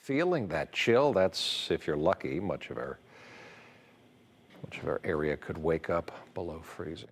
feeling that chill. That's, if you're lucky, much of our area could wake up below freezing.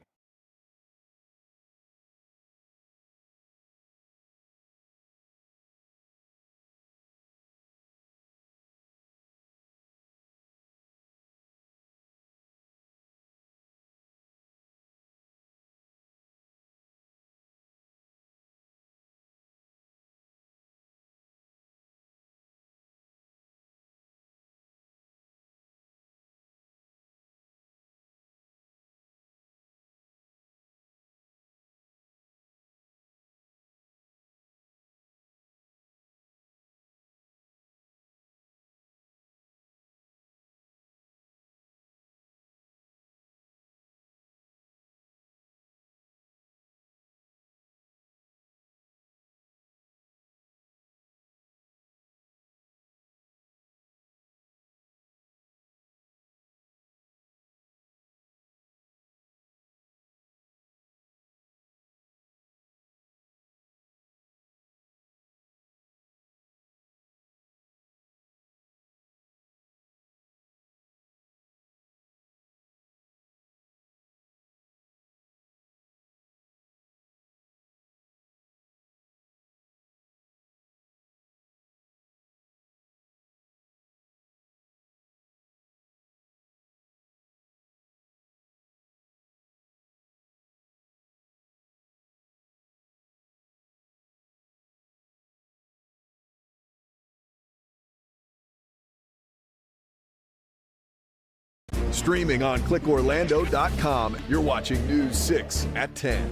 Streaming on clickorlando.com, you're watching News 6 at 10.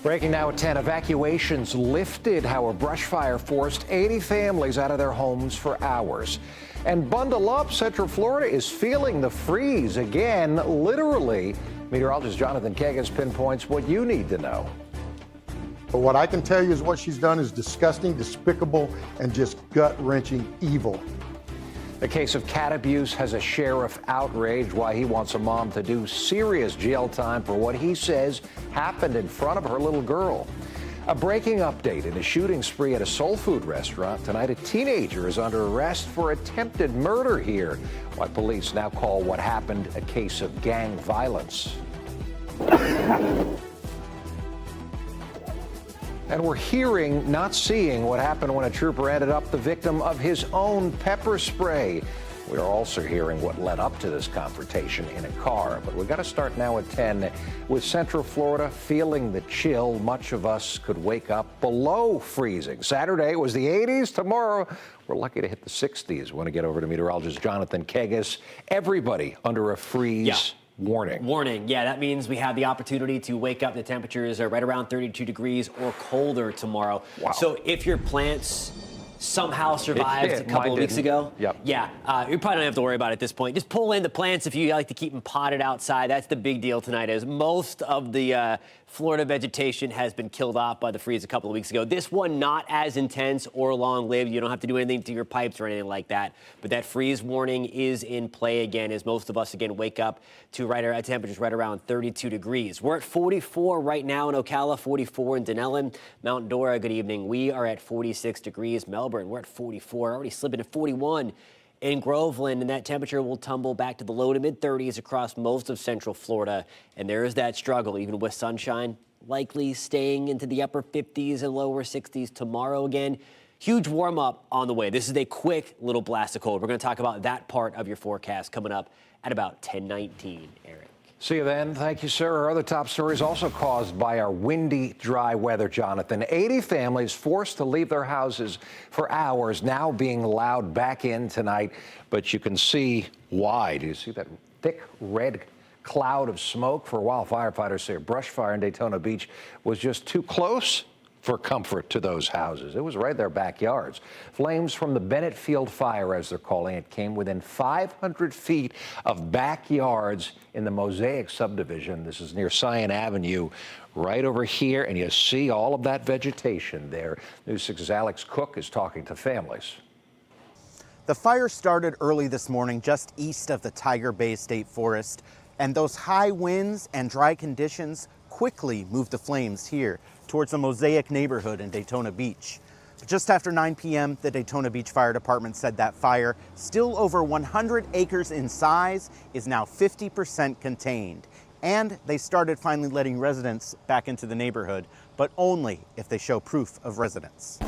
Breaking now at 10, evacuations lifted. How a brush fire forced 80 families out of their homes for hours. And bundle up, Central Florida is feeling the freeze again, literally. Meteorologist Jonathan Kegas pinpoints what you need to know. But what I can tell you is what she's done is disgusting, despicable, and just gut-wrenching evil. The case of cat abuse has a sheriff outraged why he wants a mom to do serious jail time for what he says happened in front of her little girl. A breaking update in a shooting spree at a soul food restaurant. Tonight, a teenager is under arrest for attempted murder here. Why police now call what happened a case of gang violence. And we're hearing, not seeing, what happened when a trooper ended up the victim of his own pepper spray. We're also hearing what led up to this confrontation in a car. But we've got to start now at 10 with Central Florida feeling the chill. Much of us could wake up below freezing. Saturday was the 80s. Tomorrow, we're lucky to hit the 60s. We want to get over to meteorologist Jonathan Kegas. Everybody under a freeze. Warning. Yeah, that means we have the opportunity to wake up. The temperatures are right around 32 degrees or colder tomorrow. Wow. So if your plants somehow survived a couple of weeks ago, you probably don't have to worry about it at this point. Just pull in the plants if you like to keep them potted outside. That's the big deal tonight, is most of the Florida vegetation has been killed off by the freeze a couple of weeks ago. This one not as intense or long-lived. You don't have to do anything to your pipes or anything like that. But that freeze warning is in play again as most of us, again, wake up to temperatures right around 32 degrees. We're at 44 right now in Ocala, 44 in Denellen. Mount Dora, good evening. We are at 46 degrees. Melbourne, we're at 44, already slipping to 41 in Groveland, and that temperature will tumble back to the low to mid 30s across most of Central Florida. And there is that struggle, even with sunshine, likely staying into the upper 50s and lower 60s tomorrow again. Huge warm up on the way. This is a quick little blast of cold. We're going to talk about that part of your forecast coming up at about 10:19, Eric. See you then. Thank you, sir. Our other top stories also caused by our windy, dry weather, Jonathan. 80 families forced to leave their houses for hours, now being allowed back in tonight. But you can see why. Do you see that thick red cloud of smoke? For a while, firefighters say a brush fire in Daytona Beach was just too close for comfort to those houses. It was right in their backyards. Flames from the Bennett Field fire, as they're calling it, came within 500 feet of backyards in the Mosaic subdivision. This is near Scion Avenue, right over here, and you see all of that vegetation there. News 6's Alex Cook is talking to families. The fire started early this morning just east of the Tiger Bay State Forest, and those high winds and dry conditions quickly moved the flames here towards the Mosaic neighborhood in Daytona Beach. Just after 9 p.m., the Daytona Beach Fire Department said that fire, still over 100 acres in size, is now 50% contained. And they started finally letting residents back into the neighborhood, but only if they show proof of residence.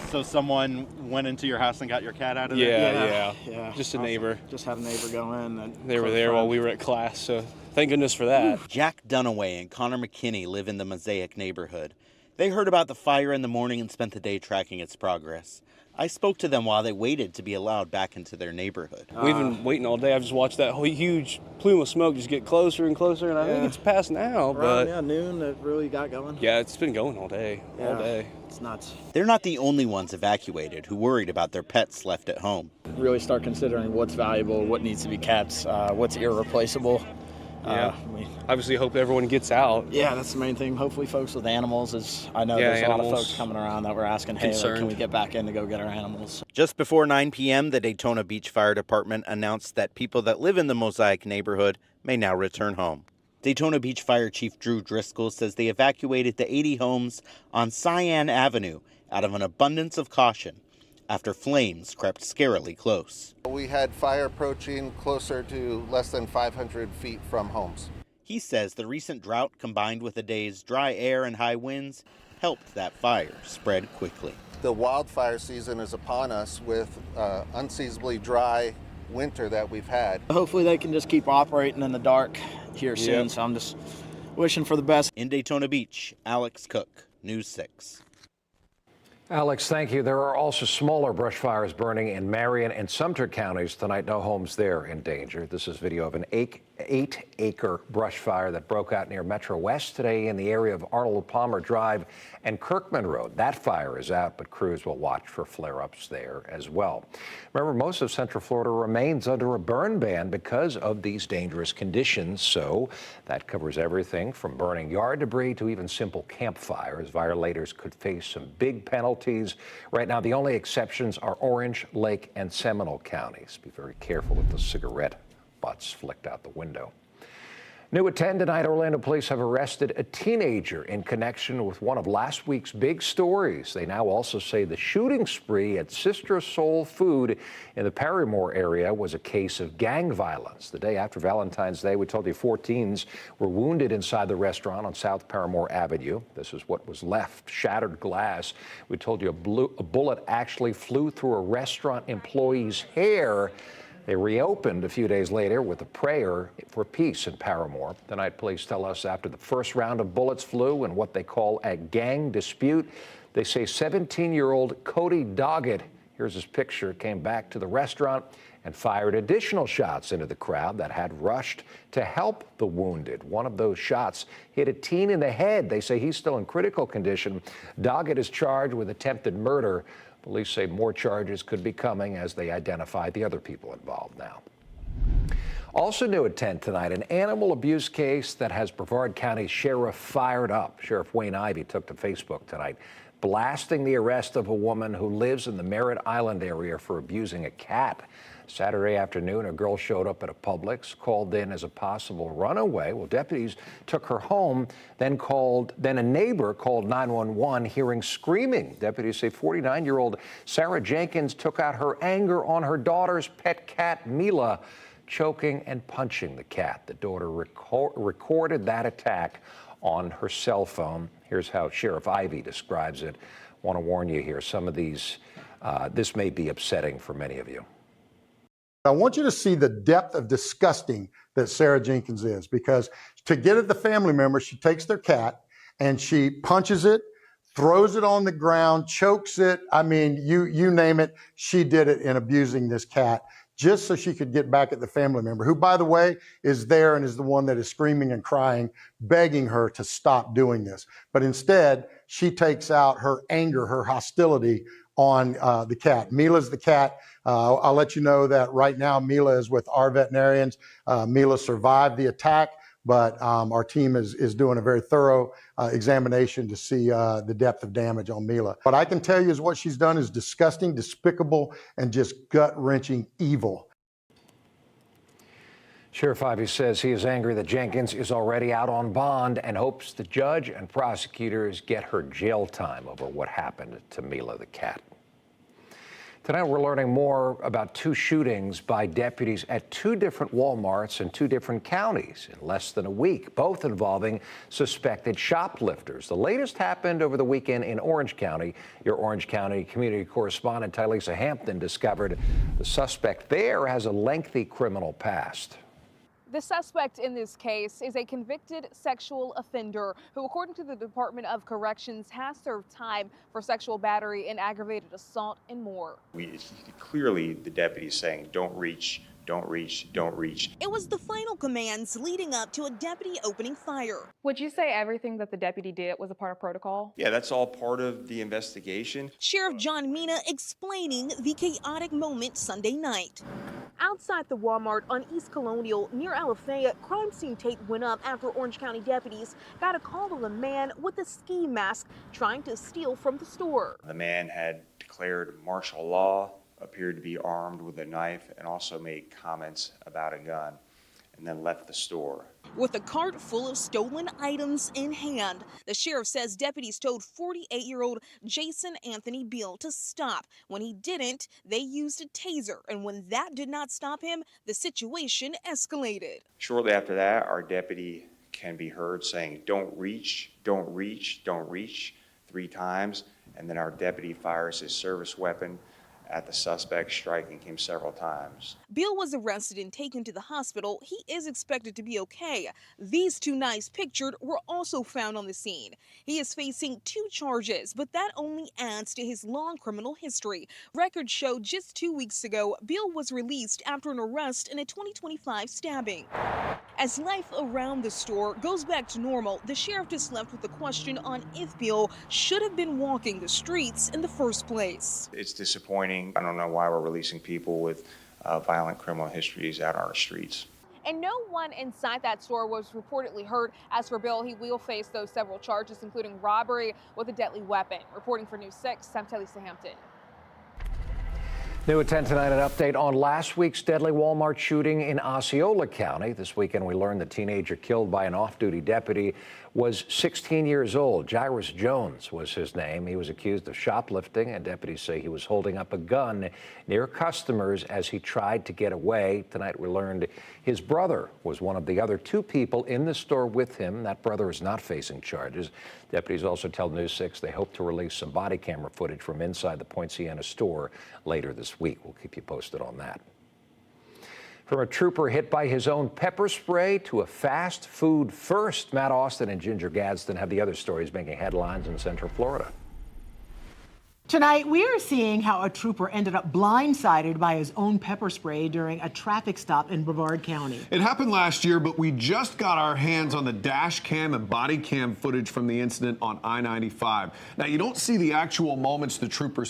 So someone went into your house and got your cat out of there? Yeah. Just a neighbor. Just had a neighbor go in. And they were there while we were at class, so thank goodness for that. Jack Dunaway and Connor McKinney live in the Mosaic neighborhood. They heard about the fire in the morning and spent the day tracking its progress. I spoke to them while they waited to be allowed back into their neighborhood. We've been waiting all day. I've just watched that whole huge plume of smoke just get closer and closer, and I think it's past now. But noon, it really got going. Yeah, it's been going all day. All day. It's nuts. They're not the only ones evacuated who worried about their pets left at home. Really start considering what's valuable, what needs to be kept, what's irreplaceable. Obviously, hope everyone gets out. Yeah, that's the main thing. Hopefully, folks with animals I know there's a lot of folks coming around that were asking, hey, can we get back in to go get our animals? Just before 9 p.m., the Daytona Beach Fire Department announced that people that live in the Mosaic neighborhood may now return home. Daytona Beach Fire Chief Drew Driscoll says they evacuated the 80 homes on Cyan Avenue out of an abundance of caution after flames crept scarily close. We had fire approaching closer to less than 500 feet from homes. He says the recent drought combined with the day's dry air and high winds helped that fire spread quickly. The wildfire season is upon us with unseasonably dry winter that we've had. Hopefully they can just keep operating in the dark here soon, so I'm just wishing for the best. In Daytona Beach, Alex Cook, News 6. Alex, thank you. There are also smaller brush fires burning in Marion and Sumter counties tonight. No homes there in danger. This is video of an 8-acre brush fire that broke out near Metro West today in the area of Arnold Palmer Drive and Kirkman Road. That fire is out, but crews will watch for flare-ups there as well. Remember, most of Central Florida remains under a burn ban because of these dangerous conditions. So that covers everything from burning yard debris to even simple campfires. Violators could face some big penalties. Right now, the only exceptions are Orange, Lake, and Seminole counties. Be very careful with the cigarette butts flicked out the window. New at 10 tonight, Orlando police have arrested a teenager in connection with one of last week's big stories. They now also say the shooting spree at Sister Soul Food in the Parramore area was a case of gang violence. The day after Valentine's Day, we told you 4 teens were wounded inside the restaurant on South Parramore Avenue. This is what was left, shattered glass. We told you a bullet actually flew through a restaurant employee's hair. They reopened a few days later with a prayer for peace in Parramore. Tonight, police tell us after the first round of bullets flew in what they call a gang dispute, they say 17-year-old Cody Doggett, here's his picture, came back to the restaurant and fired additional shots into the crowd that had rushed to help the wounded. One of those shots hit a teen in the head. They say he's still in critical condition. Doggett is charged with attempted murder. Police say more charges could be coming as they identify the other people involved now. Also new at 10 tonight, an animal abuse case that has Brevard County Sheriff fired up. Sheriff Wayne Ivey took to Facebook tonight, blasting the arrest of a woman who lives in the Merritt Island area for abusing a cat. Saturday afternoon, a girl showed up at a Publix, called in as a possible runaway. Well, deputies took her home, then a neighbor called 911 hearing screaming. Deputies say 49-year-old Sarah Jenkins took out her anger on her daughter's pet cat, Mila, choking and punching the cat. The daughter recorded that attack on her cell phone. Here's how Sheriff Ivey describes it. Want to warn you here, some of these, this may be upsetting for many of you. I want you to see the depth of disgusting that Sarah Jenkins is, because to get at the family member, she takes their cat and she punches it, throws it on the ground, chokes it. I mean, you name it, she did it in abusing this cat just so she could get back at the family member, who, by the way, is there and is the one that is screaming and crying, begging her to stop doing this. But instead, she takes out her anger, her hostility on the cat. Mila's the cat. I'll let you know that right now Mila is with our veterinarians. Mila survived the attack, but our team is doing a very thorough examination to see the depth of damage on Mila. What I can tell you is what she's done is disgusting, despicable, and just gut-wrenching evil. Sheriff Ivey says he is angry that Jenkins is already out on bond and hopes the judge and prosecutors get her jail time over what happened to Mila the cat. Tonight, we're learning more about 2 shootings by deputies at 2 different Walmarts in 2 different counties in less than a week, both involving suspected shoplifters. The latest happened over the weekend in Orange County. Your Orange County community correspondent Tylisa Hampton discovered the suspect there has a lengthy criminal past. The suspect in this case is a convicted sexual offender who, according to the Department of Corrections, has served time for sexual battery and aggravated assault and more. Clearly, the deputy saying, don't reach, don't reach, don't reach. It was the final commands leading up to a deputy opening fire. Would you say everything that the deputy did was a part of protocol? Yeah, that's all part of the investigation. Sheriff John Mina explaining the chaotic moment Sunday night. Outside the Walmart on East Colonial near Alafaya, crime scene tape went up after Orange County deputies got a call of a man with a ski mask trying to steal from the store. The man had declared martial law, appeared to be armed with a knife, and also made comments about a gun, and then left the store. With a cart full of stolen items in hand, the sheriff says deputies told 48-year-old Jason Anthony Beal to stop. When he didn't, they used a taser, and when that did not stop him, the situation escalated. Shortly after that, our deputy can be heard saying, don't reach, don't reach, don't reach, 3 times, and then our deputy fires his service weapon at the suspect, striking him several times. Beal was arrested and taken to the hospital. He is expected to be okay. These 2 knives pictured were also found on the scene. He is facing 2 charges, but that only adds to his long criminal history. Records show just 2 weeks ago, Beal was released after an arrest in a 2025 stabbing. As life around the store goes back to normal, the sheriff is left with the question on if Beal should have been walking the streets in the first place. It's disappointing. I don't know why we're releasing people with violent criminal histories out on our streets. And no one inside that store was reportedly hurt. As for Bill, he will face those several charges, including robbery with a deadly weapon. Reporting for News 6, I'm Tylisa Hampton. New at 10 tonight, an update on last week's deadly Walmart shooting in Osceola County. This weekend, we learned the teenager killed by an off-duty deputy was 16 years old. Jairus Jones was his name. He was accused of shoplifting, and deputies say he was holding up a gun near customers as he tried to get away. Tonight, we learned his brother was one of the other 2 people in the store with him. That brother is not facing charges. Deputies also tell News 6 they hope to release some body camera footage from inside the Point Siena store later this week. We'll keep you posted on that. From a trooper hit by his own pepper spray to a fast food first, Matt Austin and Ginger Gadsden have the other stories making headlines in Central Florida. Tonight, we are seeing how a trooper ended up blindsided by his own pepper spray during a traffic stop in Brevard County. It happened last year, but we just got our hands on the dash cam and body cam footage from the incident on I-95. Now, you don't see the actual moments the trooper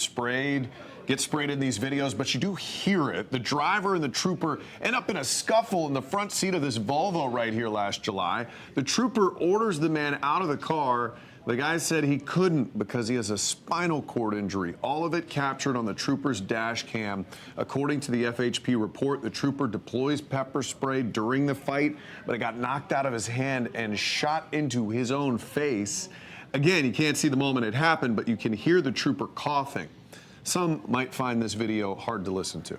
gets sprayed in these videos, but you do hear it. The driver and the trooper end up in a scuffle in the front seat of this Volvo right here last July. The trooper orders the man out of the car. The guy said he couldn't because he has a spinal cord injury. All of it captured on the trooper's dash cam. According to the FHP report, the trooper deploys pepper spray during the fight, but it got knocked out of his hand and shot into his own face. Again, you can't see the moment it happened, but you can hear the trooper coughing. Some might find this video hard to listen to.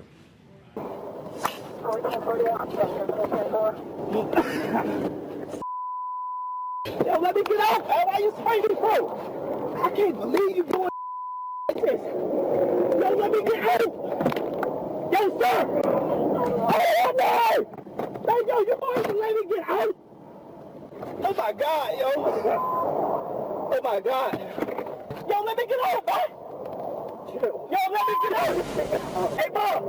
Yo, let me get out, man. Why you spraying me through? I can't believe you doing like this. Yo, let me get out. Yo, sir. Oh, no. Hey, yo, you going to let me get out? Oh, my God, yo. Oh, my God. Yo, let me get out, man. Yo, let me get out. Hey, Mom.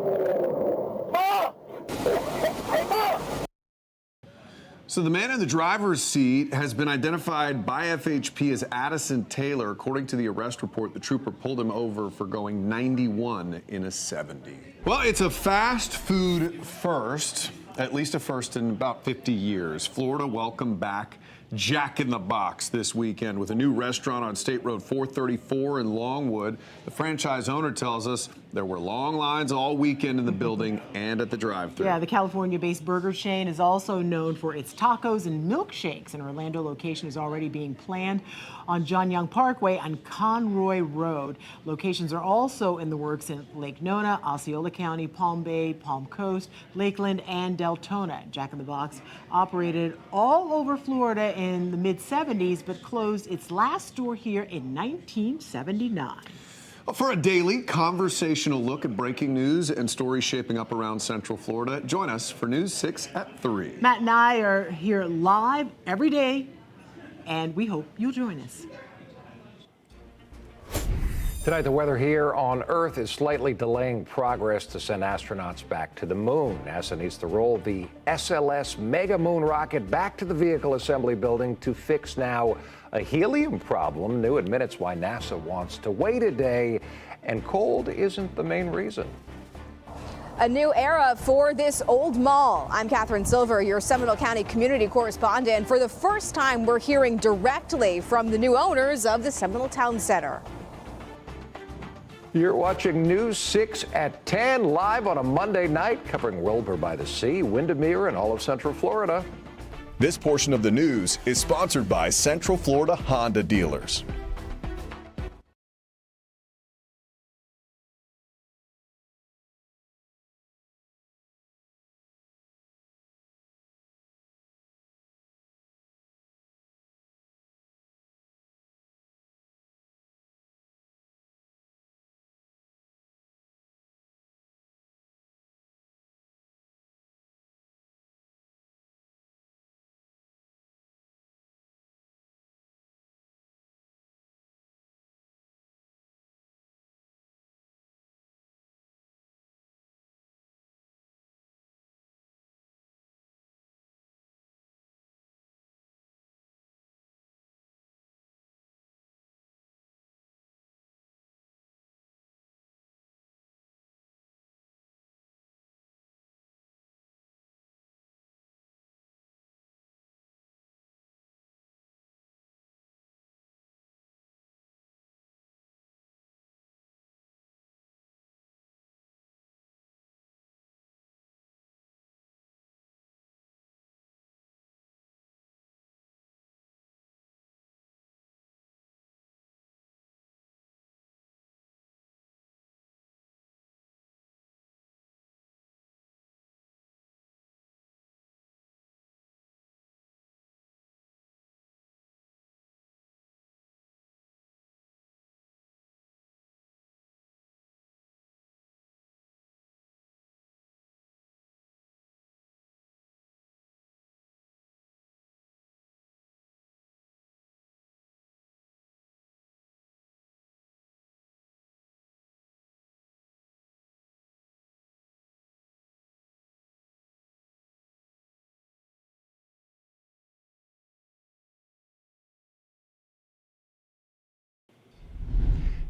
Mom. Hey, Mom. So the man in the driver's seat has been identified by FHP as Addison Taylor. According to the arrest report, the trooper pulled him over for going 91 in a 70. Well, it's a fast food first, at least a first in about 50 years. Florida welcomed back Jack in the Box this weekend with a new restaurant on State Road 434 in Longwood. The franchise owner tells us there were long lines all weekend in the building and at the drive-thru. Yeah, the California-based burger chain is also known for its tacos and milkshakes. An Orlando location is already being planned on John Young Parkway on Conroy Road. Locations are also in the works in Lake Nona, Osceola County, Palm Bay, Palm Coast, Lakeland, and Deltona. Jack in the Box operated all over Florida in the mid-70s, but closed its last store here in 1979. For a daily conversational look at breaking news and stories shaping up around Central Florida, join us for News 6 at 3. Matt and I are here live every day, and we hope you'll join us. Tonight, the weather here on Earth is slightly delaying progress to send astronauts back to the moon. NASA needs to roll the SLS Mega Moon rocket back to the vehicle assembly building to fix now a helium problem. New at Minutes why NASA wants to wait a day, and cold isn't the main reason. A new era for this old mall. I'm Catherine Silver, your Seminole County community correspondent. For the first time, we're hearing directly from the new owners of the Seminole Town Center. You're watching News 6 at 10, live on a Monday night, covering Wilbur by the Sea, Windermere, and all of Central Florida. This portion of the news is sponsored by Central Florida Honda Dealers.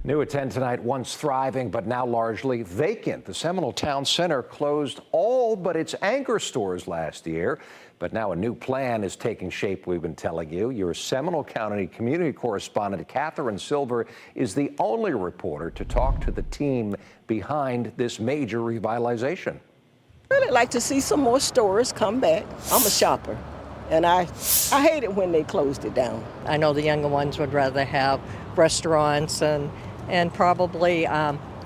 New at 10 tonight, once thriving but now largely vacant. The Seminole Town Center closed all but its anchor stores last year, but now a new plan is taking shape, we've been telling you. Your Seminole County community correspondent Catherine Silver is the only reporter to talk to the team behind this major revitalization. I'd really like to see some more stores come back. I'm a shopper, and I hate it when they closed it down. I know the younger ones would rather have restaurants and probably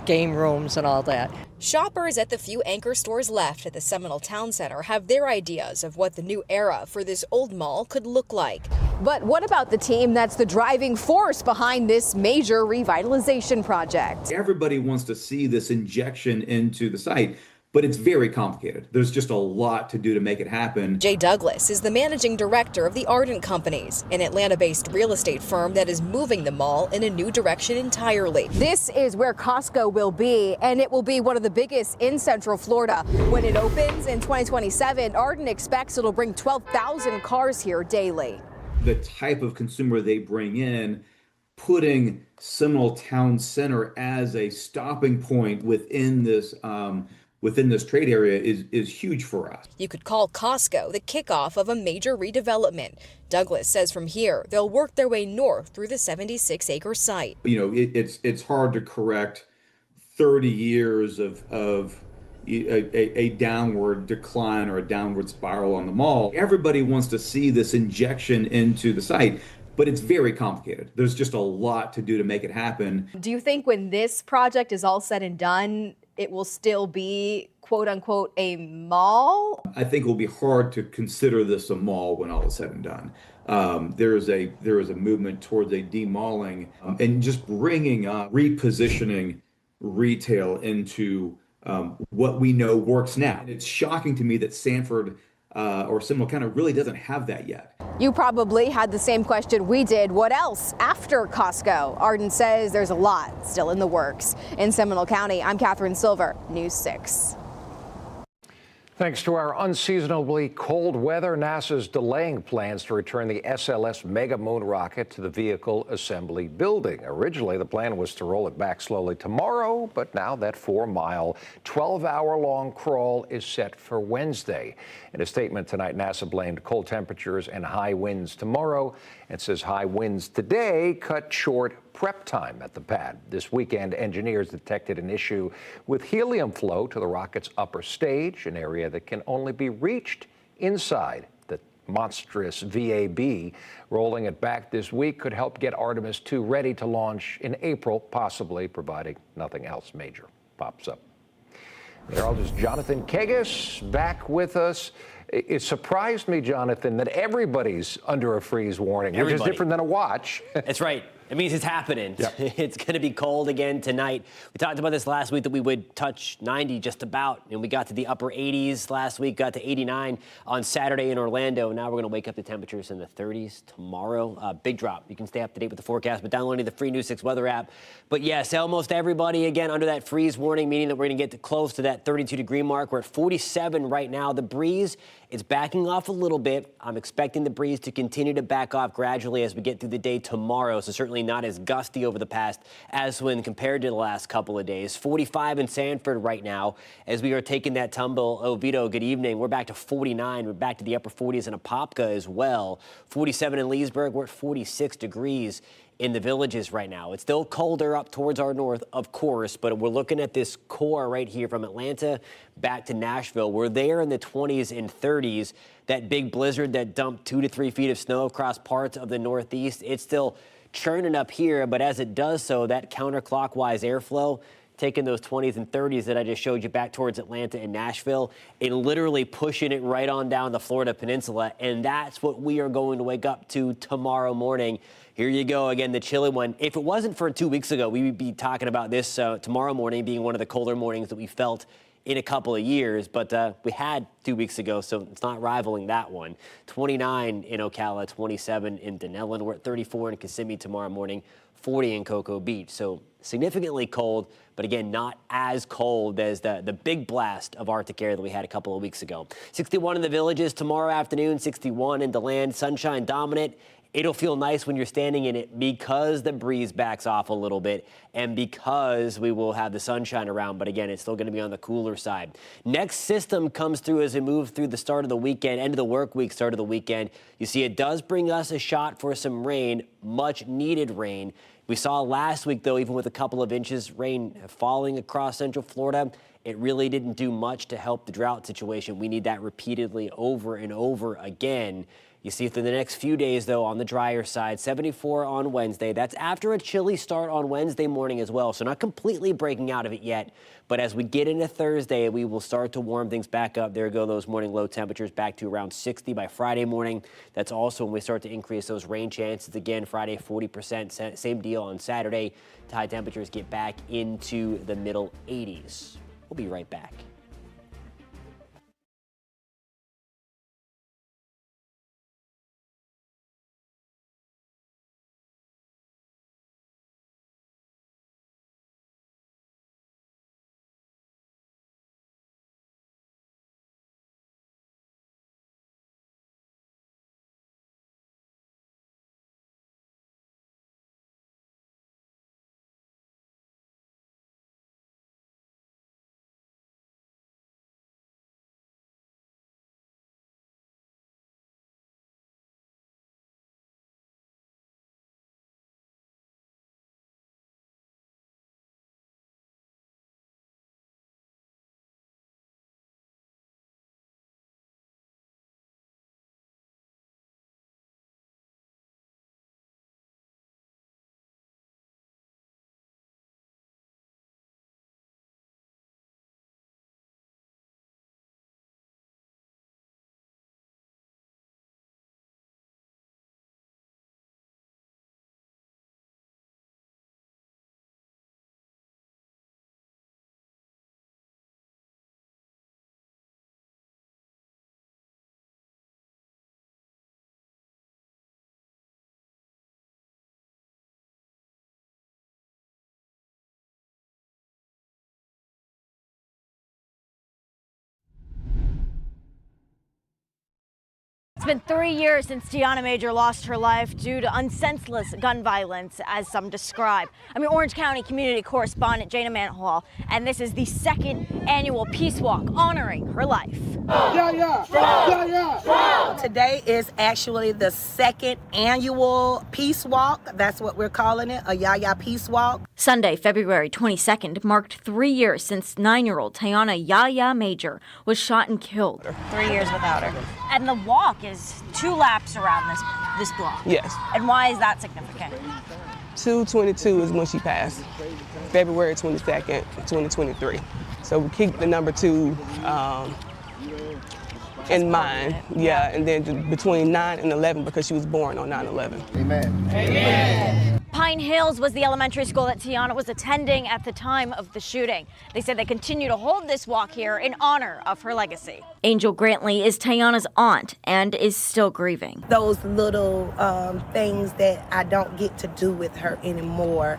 game rooms and all that. Shoppers at the few anchor stores left at the Seminole Town Center have their ideas of what the new era for this old mall could look like. But what about the team that's the driving force behind this major revitalization project? Everybody wants to see this injection into the site, but it's very complicated. There's just a lot to do to make it happen. Jay Douglas is the managing director of the Ardent Companies, an Atlanta-based real estate firm that is moving the mall in a new direction entirely. This is where Costco will be, and it will be one of the biggest in Central Florida. When it opens in 2027, Ardent expects it'll bring 12,000 cars here daily. The type of consumer they bring in, putting Seminole Town Center as a stopping point within this within this trade area is huge for us. You could call Costco the kickoff of a major redevelopment. Douglas says from here, they'll work their way north through the 76-acre site. You know, it's hard to correct 30 years of a downward decline or a downward spiral on the mall. Everybody wants to see this injection into the site, but it's very complicated. There's just a lot to do to make it happen. Do you think when this project is all said and done, it will still be, quote unquote, a mall? I think it will be hard to consider this a mall when all is said and done. There is a movement towards a demalling and just bringing up, repositioning retail into what we know works now. It's shocking to me that Sanford or Seminole County really doesn't have that yet. You probably had the same question we did. What else after Costco? Arden says there's a lot still in the works. In Seminole County, I'm Catherine Silver, News 6. Thanks to our unseasonably cold weather, NASA's delaying plans to return the SLS Mega Moon rocket to the Vehicle Assembly Building. Originally, the plan was to roll it back slowly tomorrow, but now that 4-mile, 12-hour-long crawl is set for Wednesday. In a statement tonight, NASA blamed cold temperatures and high winds tomorrow and says high winds today cut short prep time at the pad. This weekend, engineers detected an issue with helium flow to the rocket's upper stage, an area that can only be reached inside the monstrous VAB. Rolling it back this week could help get Artemis II ready to launch in April, possibly, providing nothing else major pops up. Meteorologist Jonathan Kagas back with us. It surprised me, Jonathan, that everybody's under a freeze warning, which is different than a watch. That's right. It means it's happening. Yep. It's going to be cold again tonight. We talked about this last week that we would touch 90 just about, and we got to the upper 80s last week, got to 89 on Saturday in Orlando. Now we're going to wake up to temperatures in the 30s tomorrow. Big drop. You can stay up to date with the forecast by downloading the free News 6 weather app. But yes, almost everybody again under that freeze warning, meaning that we're going to get close to that 32-degree mark. We're at 47 right now. The breeze, it's backing off a little bit. I'm expecting the breeze to continue to back off gradually as we get through the day tomorrow. So certainly not as gusty over the past as when compared to the last couple of days. 45 in Sanford right now as we are taking that tumble. Oh, Vito, good evening. We're back to 49. We're back to the upper 40s in Apopka as well. 47 in Leesburg. We're at 46 degrees in the Villages right now. It's still colder up towards our north, of course, but we're looking at this core right here from Atlanta back to Nashville. We're there in the 20s and 30s. That big blizzard that dumped 2 to 3 feet of snow across parts of the Northeast, it's still churning up here, but as it does so, that counterclockwise airflow taking those 20s and 30s that I just showed you back towards Atlanta and Nashville and literally pushing it right on down the Florida Peninsula. And that's what we are going to wake up to tomorrow morning. Here you go again, the chilly one. If it wasn't for 2 weeks ago, we would be talking about this tomorrow morning being one of the colder mornings that we felt in a couple of years, but we had 2 weeks ago, so it's not rivaling that one. 29 in Ocala, 27 in Denellen. We're at 34 in Kissimmee tomorrow morning, 40 in Cocoa Beach. So significantly cold, but again, not as cold as the big blast of Arctic air that we had a couple of weeks ago. 61 in the Villages tomorrow afternoon, 61 in DeLand, sunshine dominant. It'll feel nice when you're standing in it because the breeze backs off a little bit and because we will have the sunshine around. But again, it's still going to be on the cooler side. Next system comes through as we move through the start of the weekend, end of the work week, start of the weekend. You see, it does bring us a shot for some rain, much needed rain. We saw last week, though, even with a couple of inches rain falling across Central Florida, it really didn't do much to help the drought situation. We need that repeatedly over and over again. You see through the next few days, though, on the drier side, 74 on Wednesday. That's after a chilly start on Wednesday morning as well, so not completely breaking out of it yet. But as we get into Thursday, we will start to warm things back up. There go those morning low temperatures back to around 60 by Friday morning. That's also when we start to increase those rain chances. Again, Friday, 40%. Same deal on Saturday. High temperatures get back into the middle 80s. We'll be right back. been 3 years since Tiana Major lost her life due to unsenseless gun violence, as some describe. I'm your Orange County community correspondent, Jana Manhall, and this is the second annual Peace Walk honoring her life. Today is actually the second annual Peace Walk. That's what we're calling it, a Yaya Peace Walk. Sunday, February 22nd, marked 3 years since 9-year-old Tiana Yaya Major was shot and killed. 3 years without her. And the walk is 2 laps around this block. Yes. And why is that significant? 2/22 is when she passed, February 22nd, 2023. So we keep the number 2 in mind. Yeah, and then between 9 and 11 because she was born on 9/11. Amen. Amen. Pine Hills was the elementary school that Tiana was attending at the time of the shooting. They said they continue to hold this walk here in honor of her legacy. Angel Grantley is Tiana's aunt and is still grieving. Those little things that I don't get to do with her anymore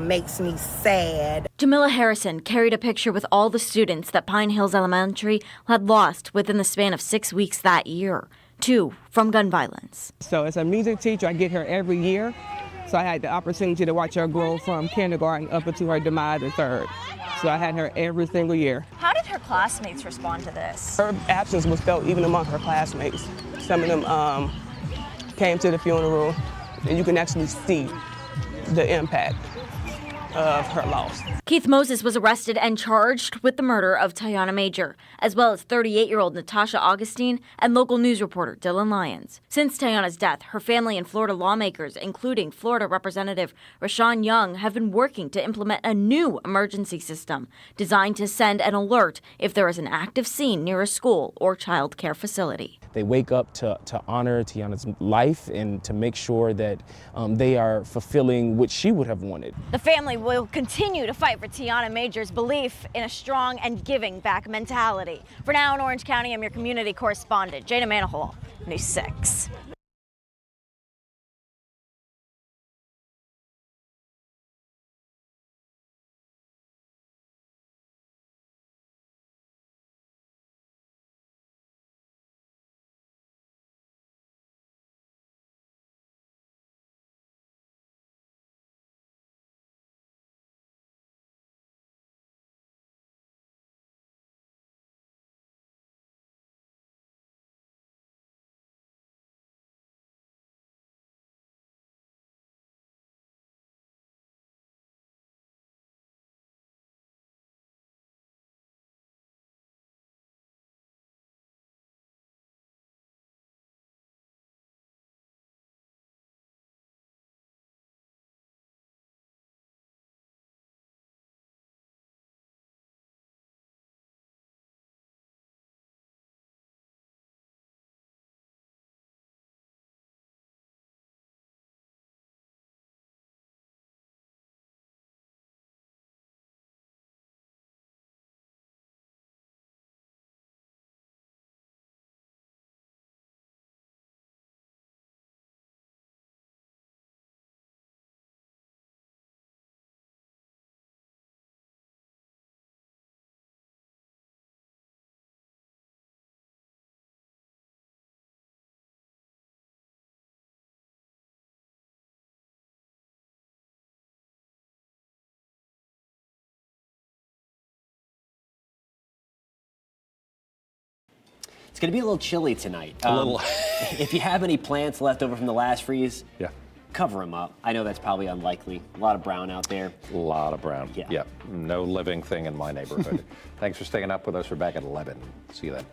makes me sad. Jamila Harrison carried a picture with all the students that Pine Hills Elementary had lost within the span of 6 weeks that year, 2 from gun violence. So as a music teacher, I get her every year. So I had the opportunity to watch her grow from kindergarten up until her demise in 3rd. So I had her every single year. How did her classmates respond to this? Her absence was felt even among her classmates. Some of them came to the funeral, and you can actually see the impact of her loss. Keith Moses was arrested and charged with the murder of Tiana Major, as well as 38-year-old Natasha Augustine and local news reporter Dylan Lyons. Since Tiana's death, her family and Florida lawmakers, including Florida Representative Rashawn Young, have been working to implement a new emergency system designed to send an alert if there is an active scene near a school or child care facility. They wake up to honor Tiana's life and to make sure that they are fulfilling what she would have wanted. The family will continue to fight for Tiana Major's belief in a strong and giving back mentality. For now in Orange County, I'm your community correspondent, Jana Manhall, News 6. It's going to be a little chilly tonight. A little. If you have any plants left over from the last freeze, cover them up. I know that's probably unlikely. A lot of brown out there. A lot of brown. Yeah. No living thing in my neighborhood. Thanks for staying up with us. We're back at 11. See you then.